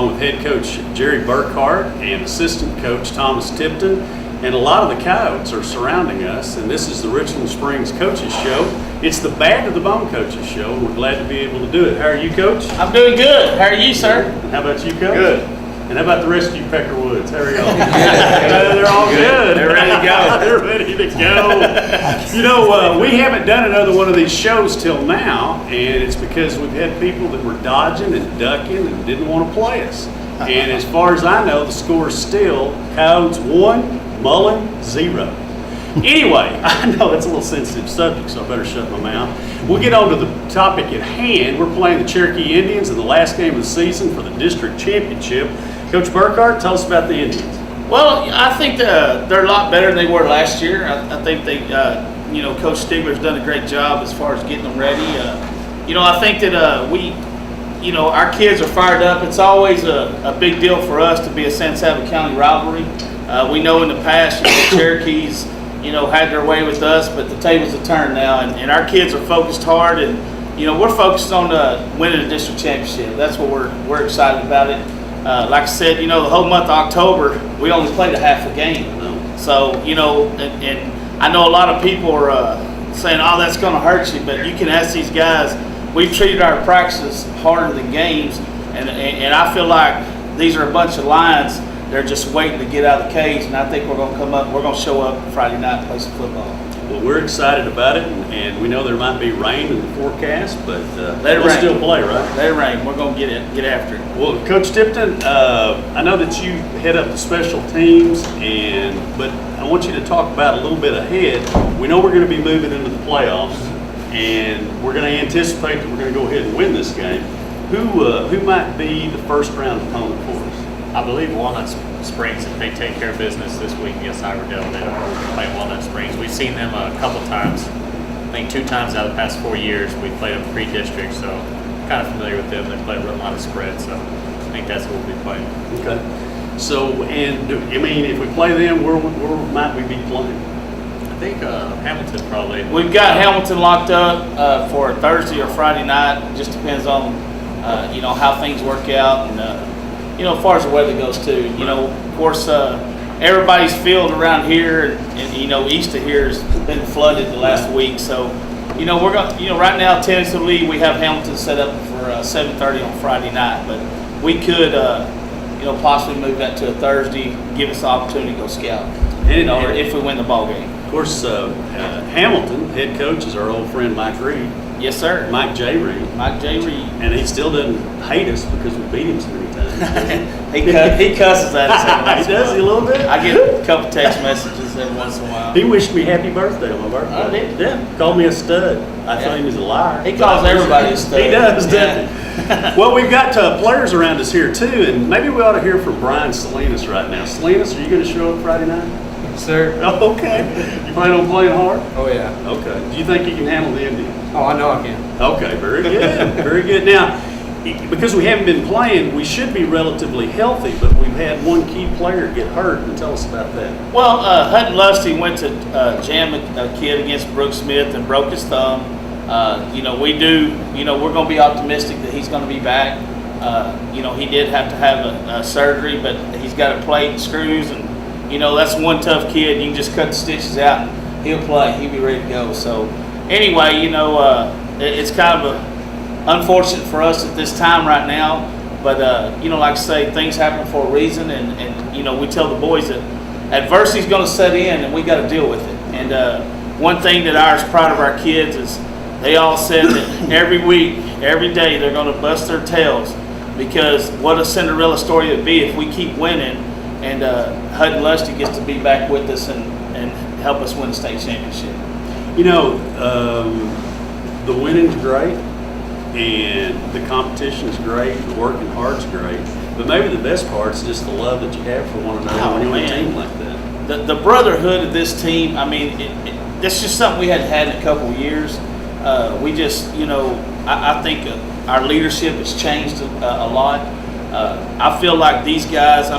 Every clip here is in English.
along with head coach Jerry Burkhart and assistant coach Thomas Tipton. And a lot of the Coyotes are surrounding us, and this is the Richland Springs Coaches Show. It's the Bad to the Bone Coaches Show, and we're glad to be able to do it. How are you, Coach? I'm doing good. How are you, sir? And how about you, Coach? Good. And how about the rest of you Pecker Woods? How are y'all? They're all good. They're ready to go. They're ready to go. You know, we haven't done another one of these shows till now, and it's because we've had people that were dodging and ducking and didn't want to play us. And as far as I know, the score is still Coyotes 1, Mullen 0. Anyway, I know it's a little sensitive subject, so I better shut my mouth. We'll get on to the topic at hand. We're playing the Cherokee Indians in the last game of the season for the district championship. Coach Burkhart, tell us about the Indians. Well, I think they're a lot better than they were last year. I think they, Coach Stigler's done a great job as far as getting them ready. I think that our kids are fired up. It's always a big deal for us to be a San Saba County rivalry. We know in the past, the Cherokees, had their way with us, but the tables have turned now, and our kids are focused hard, and we're focused on winning the district championship. That's what we're excited about it. Like I said, the whole month of October, we only played a half a game. So, and I know a lot of people are saying, oh, that's going to hurt you, but you can ask these guys. We've treated our practices harder than games, and I feel like these are a bunch of lions. They're just waiting to get out of the cage, and I think we're going to show up Friday night and play some football. Well, we're excited about it, and we know there might be rain in the forecast, but we'll rain. Still play, right? Let it rain. We're going to get after it. Well, Coach Tipton, I know that you head up the special teams, but I want you to talk about a little bit ahead. We know we're going to be moving into the playoffs, and we're going to anticipate that we're going to go ahead and win this game. Who might be the first round opponent for us? I believe Walnut Springs, if they take care of business this week against Iverdale, they'll play Walnut Springs. We've seen them a couple times. I think 2 times out of the past 4 years we played them pre-district, so kind of familiar with them. They play a lot of spread, so I think that's what we'll be playing. Okay. So, if we play them, where might we be playing? I think Hamilton probably. We've got Hamilton locked up for Thursday or Friday night. It just depends on, how things work out and, as far as the weather goes too. Of course, everybody's field around here and east of here has been flooded the last week. So, we're going. Right now, tentatively, we have Hamilton set up for 7:30 on Friday night, but we could, possibly move that to a Thursday, give us the opportunity to go scout. Or if we win the ball game. Of course, Hamilton head coach is our old friend Mike Reed. Yes, sir. Mike J. Reed. Mike J. Reed. And he still doesn't hate us because we beat him so many times. he cusses at us. He does, a little bit? I get a couple text messages every once in a while. He wished me happy birthday on my birthday. Oh, did he? Yeah. Called me a stud. I told him he's a liar. He calls everybody a stud. He does, doesn't he? Well, we've got players around us here, too, and maybe we ought to hear from Brian Salinas right now. Salinas, are you going to show up Friday night? Sir. Oh, okay. You plan on playing hard? Oh, yeah. Okay. Do you think you can handle the Indians? Oh, I know I can. Okay, very good. Very good. Now, because we haven't been playing, we should be relatively healthy, but we've had one key player get hurt. And tell us about that. Well, Hutton Lusty went to jam a kid against Brooks Smith and broke his thumb. We're going to be optimistic that he's going to be back. He did have to have a surgery, but he's got a plate and screws, and that's one tough kid. You can just cut the stitches out and he'll play. He'll be ready to go. So anyway, it's kind of unfortunate for us at this time right now. But, like I say, things happen for a reason. And we tell the boys that adversity is going to set in and we got to deal with it. And one thing that I was proud of our kids is they all said that every week, every day, they're going to bust their tails, because what a Cinderella story it would be if we keep winning and Hutton Lusty gets to be back with us and help us win the state championship. The winning's great, and the competition's great, the working hard's great, but maybe the best part is just the love that you have for one another when you're on a team like that. The brotherhood of this team, that's just something we hadn't had in a couple of years. We just, I think our leadership has changed a lot. I feel like these guys,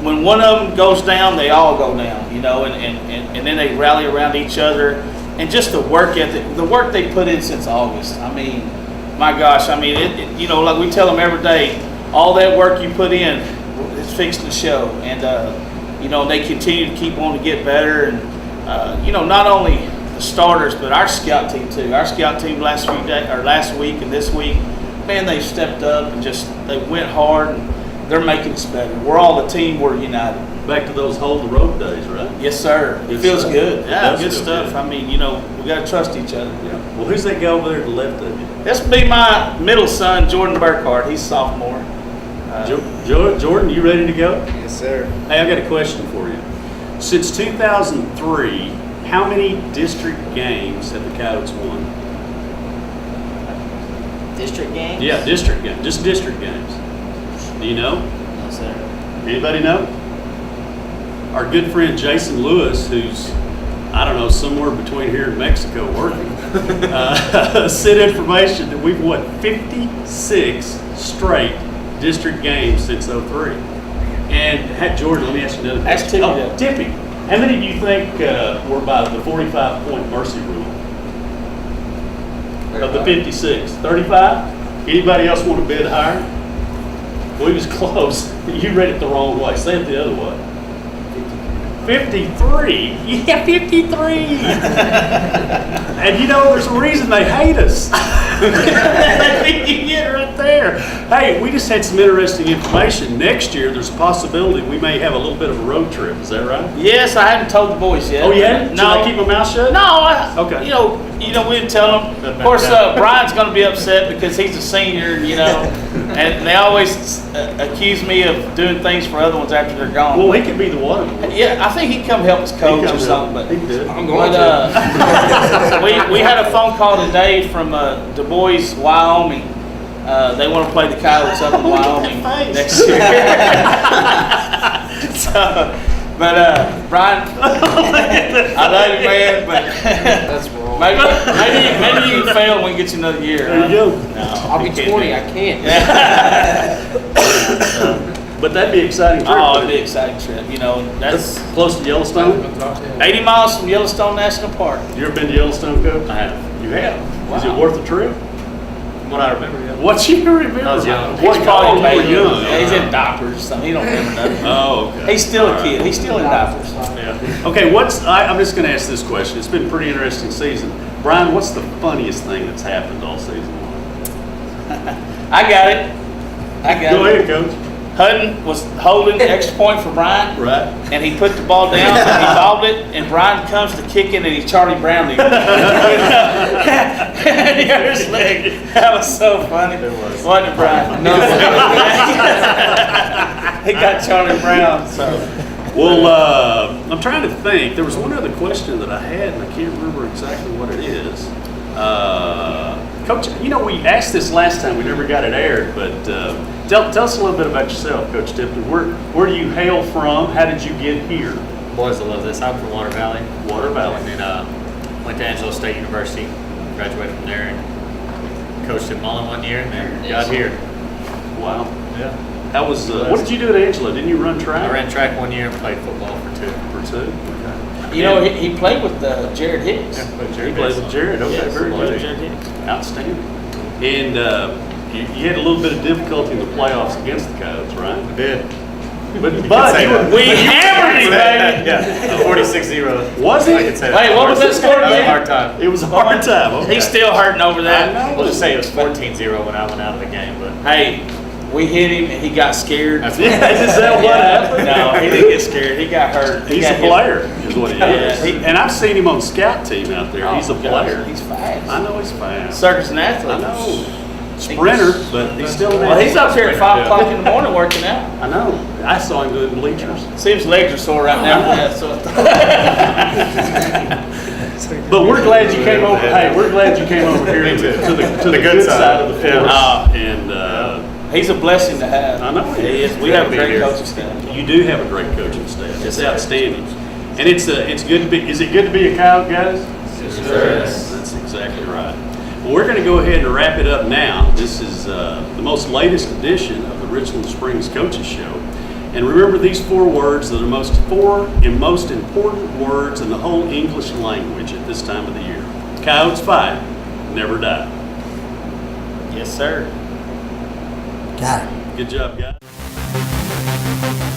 when one of them goes down, they all go down, and then they rally around each other. And just the work ethic, the work they put in since August. My gosh, like we tell them every day, all that work you put in is fixing to show, and they continue to keep on to get better, and not only the starters but our scout team too. Our scout team last week and this week, man, they stepped up and they went hard, and they're making us better. We're all a team. We're united. Back to those hold the rope days, right? Yes, sir. It feels good. Yeah, good stuff. Good. I mean, we got to trust each other. Yeah. Well, who's that guy over there to the left of you? This would be my middle son, Jordan Burkhardt. He's sophomore. Jordan, you ready to go? Yes, sir. Hey, I've got a question for you. Since 2003, how many district games have the Coyotes won? District games? Yeah, district games. Just district games. Do you know? No, sir. Anybody know? Our good friend Jason Lewis, who's, I don't know, somewhere between here and Mexico working, sent information that we've won 56 straight district games since '03. And Jordan, let me ask you another question. Ask Tippy. Oh, Tippy, how many do you think were by the 45-point mercy rule? Of the 56? 35? Anybody else want to bid higher? We was close. You read it the wrong way. Say it the other way. 53? Yeah, 53! And there's a reason they hate us. You get it right there. Hey, we just had some interesting information. Next year, there's a possibility we may have a little bit of a road trip. Is that right? Yes, I haven't told the boys yet. Oh, yeah? Should No. I keep my mouth shut? No, Okay. we didn't tell them. Of course, Brian's going to be upset because he's a senior, and they always accuse me of doing things for other ones after they're gone. Well, he could be the water boy. Yeah, I think he'd come help us coach or something. But He did. I'm going we had a phone call today from Du Bois, Wyoming. They want to play the Coyotes up in Wyoming next year. Brian, I love you, man, but That's wrong. maybe you can fail when we get you another year. There you go. No, I'll be you can't 20. do I it. can't. But that'd be an exciting trip. Oh, wouldn't it'd be an exciting trip. That's That's close to Yellowstone. 80 miles from Yellowstone National Park. You ever been to Yellowstone, Coach? I have. You have. Is it Wow. worth the trip? From what I remember, yeah. What you remember? I was young. He's probably you were young. Yeah, he's in diapers or something. He don't remember nothing. Oh, okay. He's still All a kid. right. He's still in diapers. Yeah. Okay, I'm just going to ask this question. It's been a pretty interesting season. Brian, what's the funniest thing that's happened all season long? I got it. Go ahead, Coach. Hutton was holding the extra point for Brian, Right. and he put the ball down, and he bobbled it, and Brian comes to kick it, and he Charlie Browned him. The other leg. That was so funny. It was. Wasn't it, Brian? No. He got Charlie Brown, so. Well, I'm trying to think. There was one other question that I had, and I can't remember exactly what it is. Coach, we asked this last time. We never got it aired, but tell us a little bit about yourself, Coach Tipton. Where do you hail from? How did you get here? Boys will love this. I'm from Water Valley. Water Valley. And then went to Angelo State University, graduated from there, and coached at Mullen one year, and then got here. Wow. Yeah. How was? What did you do at Angelo? Didn't you run track? I ran track 1 year and played football for 2. For 2. Okay. He played with Jared Hicks. Yeah, played You Jerry played Bass. with Jared. Okay, Yes, very he played good. with Jared Hicks. Outstanding. And you had a little bit of difficulty in the playoffs against the Coyotes, right? I did. But say you that. were, We hammered him, baby. Yeah, 46-0. Was I it? could say Wait, what was that score That was a again? hard time. It was a hard time. Okay. He's still hurting over that. We'll just say it was 14-0 when I went out of the game, but Hey, we hit him and he got scared. that's Yeah, is that what happened? No, he didn't get scared. He got hurt. He He's got a hit. player, is what he Yeah, is. he- And I've seen him on scout team out there. Oh, He's a gosh, player. He's fast. I know he's fast. Circus and athlete. I know. Sprinter, but he's still an Well, he's up here at 5 Yeah. o'clock in the morning working out. I know. I saw him doing bleachers. See, his legs are sore right now. Yeah, so. But we're glad you came over. Hey, we're glad you came over here Me to too. the good side of the Yeah. force. And He's a blessing to have. I know he He is. is. We have a Be great here. coaching staff. you do have a great coaching staff. It's Yes, sir. outstanding. And it's good to be. Is it good to be a Coyote, guys? Yes, Yes, that's exactly right. Well, we're going to go ahead and wrap it up now. This is the most latest edition of the Richland Springs Coaches Show. And remember these 4 words that are most important words in the whole English language at this time of the year. Coyotes fight, never die. Yes, sir. Got it. Good job, guys.